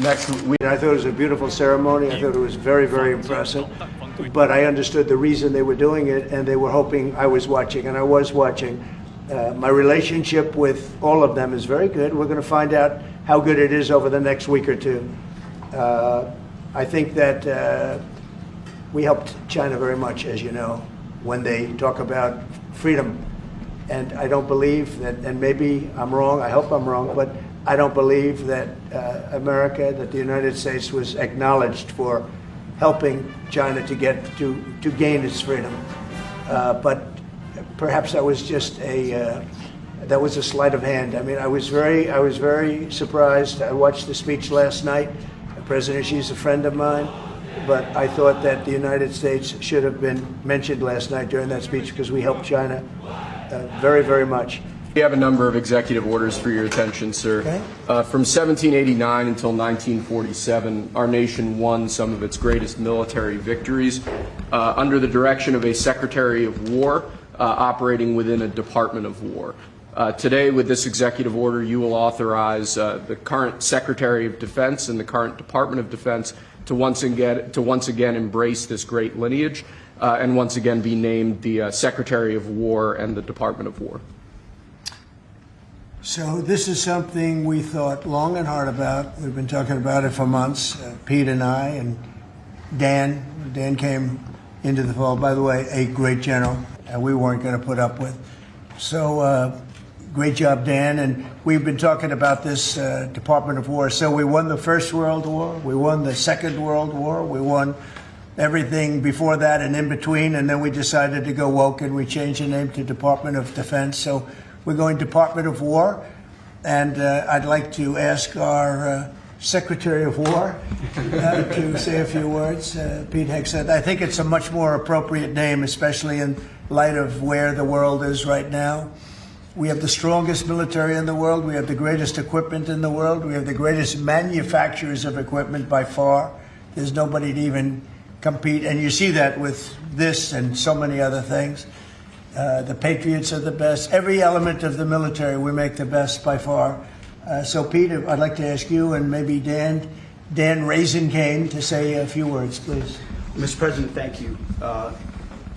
next week. I thought it was a beautiful ceremony. I thought it was very, very impressive. But I understood the reason they were doing it, and they were hoping I was watching, and I was watching. My relationship with all of them is very good. We're going to find out how good it is over the next week or two. I think that we helped China very much, as you know, when they talk about freedom. And I don't believe that, and maybe I'm wrong, I hope I'm wrong, but I don't believe that America, that the United States was acknowledged for helping China to gain its freedom. But perhaps that was just a sleight of hand. I mean, I was very surprised. I watched the speech last night. President Xi's a friend of mine, but I thought that the United States should have been mentioned last night during that speech because we helped China very, very much. We have a number of executive orders for your attention, sir. Okay. From 1789 until 1947, our nation won some of its greatest military victories under the direction of a Secretary of War operating within a Department of War. Today, with this executive order, you will authorize the current Secretary of Defense and the current Department of Defense to once again embrace this great lineage and once again be named the Secretary of War and the Department of War. So this is something we thought long and hard about. We've been talking about it for months, Pete and I, and Dan. Dan came into the fold, by the way, a great general, and we weren't going to put up with. So great job, Dan. And we've been talking about this Department of War. So we won the First World War. We won the Second World War. We won everything before that and in between. And then we decided to go woke, and we changed the name to Department of Defense. So we're going Department of War. And I'd like to ask our Secretary of War to say a few words. Pete Hegseth. I think it's a much more appropriate name, especially in light of where the world is right now. We have the strongest military in the world. We have the greatest equipment in the world. We have the greatest manufacturers of equipment by far. There's nobody to even compete. And you see that with this and so many other things. The Patriots are the best. Every element of the military, we make the best by far. So, Pete, I'd like to ask you and maybe Dan Raisin-Cane to say a few words, please. Mr. President, thank you.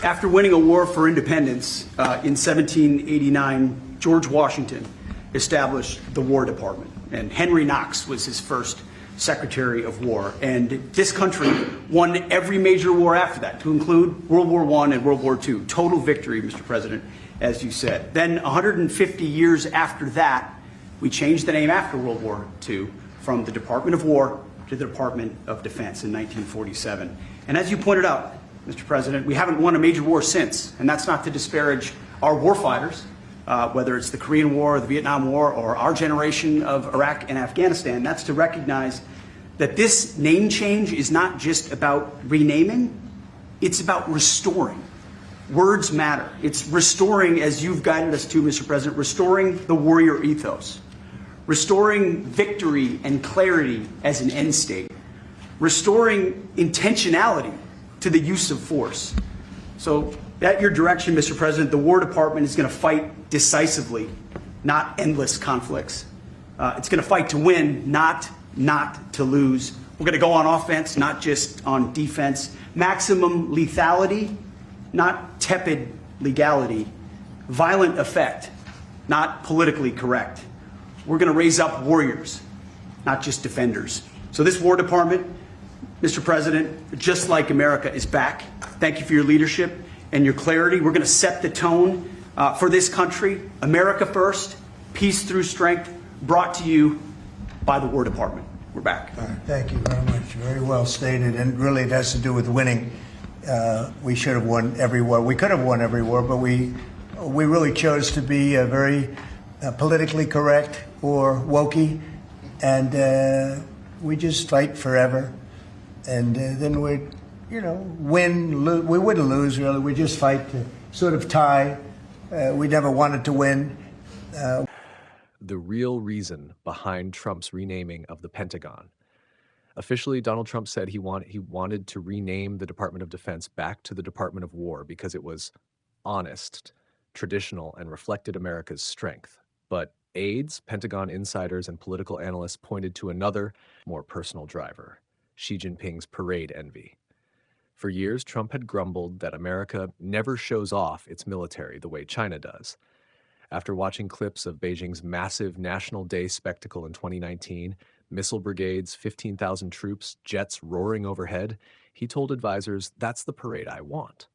After winning a war for independence in 1789, George Washington established the War Department, and Henry Knox was his first Secretary of War. And this country won every major war after that, to include World War I and World War II. Total victory, Mr. President, as you said. Then 150 years after that, we changed the name after World War II from the Department of War to the Department of Defense in 1947. And as you pointed out, Mr. President, we haven't won a major war since, and that's not to disparage our warfighters, whether it's the Korean War, or the Vietnam War, or our generation of Iraq and Afghanistan. That's to recognize that this name change is not just about renaming, it's about restoring. Words matter. It's restoring, as you've guided us to, Mr. President, restoring the warrior ethos, restoring victory and clarity as an end state, restoring intentionality to the use of force. So at your direction, Mr. President, the War Department is going to fight decisively, not endless conflicts. It's going to fight to win, not to lose. We're going to go on offense, not just on defense. Maximum lethality, not tepid legality. Violent effect, not politically correct. We're going to raise up warriors, not just defenders. So this War Department, Mr. President, just like America, is back. Thank you for your leadership and your clarity. We're going to set the tone for this country. America first, peace through strength, brought to you by the War Department. We're back. All right, thank you very much. Very well stated. And really, it has to do with winning. We should have won every war. We could have won every war, but we really chose to be very politically correct or wokey, and we just fight forever. And then we win, we wouldn't lose, really. We just fight to sort of tie. We never wanted to win. The real reason behind Trump's renaming of the Pentagon. Officially, Donald Trump said he wanted to rename the Department of Defense back to the Department of War because it was honest, traditional, and reflected America's strength. But Aides, Pentagon insiders, and political analysts pointed to another, more personal driver: Xi Jinping's parade envy. For years, Trump had grumbled that America never shows off its military the way China does. After watching clips of Beijing's massive National Day spectacle in 2019, missile brigades, 15,000 troops, jets roaring overhead, he told advisors, "That's the parade I want."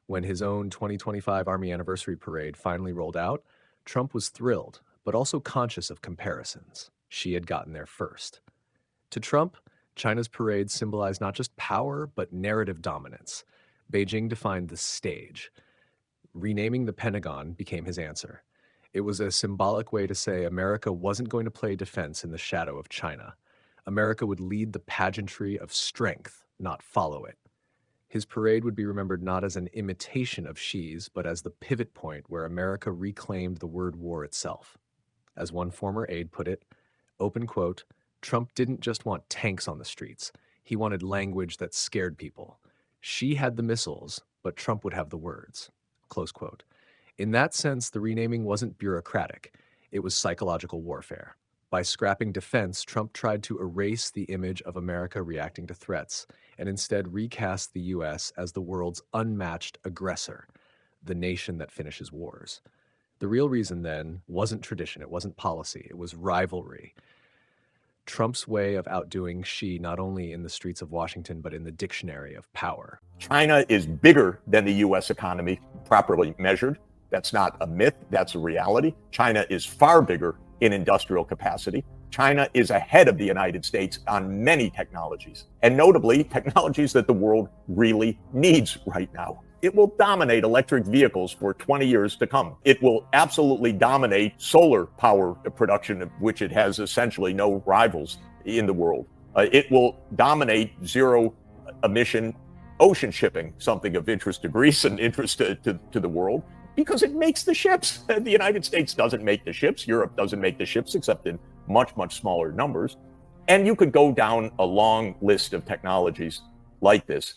When his own 2025 Army Anniversary Parade finally rolled out, Trump was thrilled, but also conscious of comparisons. Xi had gotten there first. To Trump, China's parade symbolized not just power, but narrative dominance. Beijing defined the stage. Renaming the Pentagon became his answer. It was a symbolic way to say America wasn't going to play defense in the shadow of China. America would lead the pageantry of strength, not follow it. His parade would be remembered not as an imitation of Xi's, but as the pivot point where America reclaimed the word war itself. As one former aide put it, open quote, "Trump didn't just want tanks on the streets. He wanted language that scared people. Xi had the missiles, but Trump would have the words." Close quote. In that sense, the renaming wasn't bureaucratic. It was psychological warfare. By scrapping defense, Trump tried to erase the image of America reacting to threats and instead recast the U.S. as the world's unmatched aggressor, the nation that finishes wars. The real reason then wasn't tradition, it wasn't policy, it was rivalry. Trump's way of outdoing Xi not only in the streets of Washington, but in the dictionary of power. China is bigger than the U.S. economy, properly measured. That's not a myth, that's a reality. China is far bigger in industrial capacity. China is ahead of the United States on many technologies, and notably technologies that the world really needs right now. It will dominate electric vehicles for 20 years to come. It will absolutely dominate solar power production, of which it has essentially no rivals in the world. It will dominate zero emission ocean shipping, something of interest to Greece and interest to the world, because it makes the ships. The United States doesn't make the ships. Europe doesn't make the ships, except in much, much smaller numbers. And you could go down a long list of technologies like this.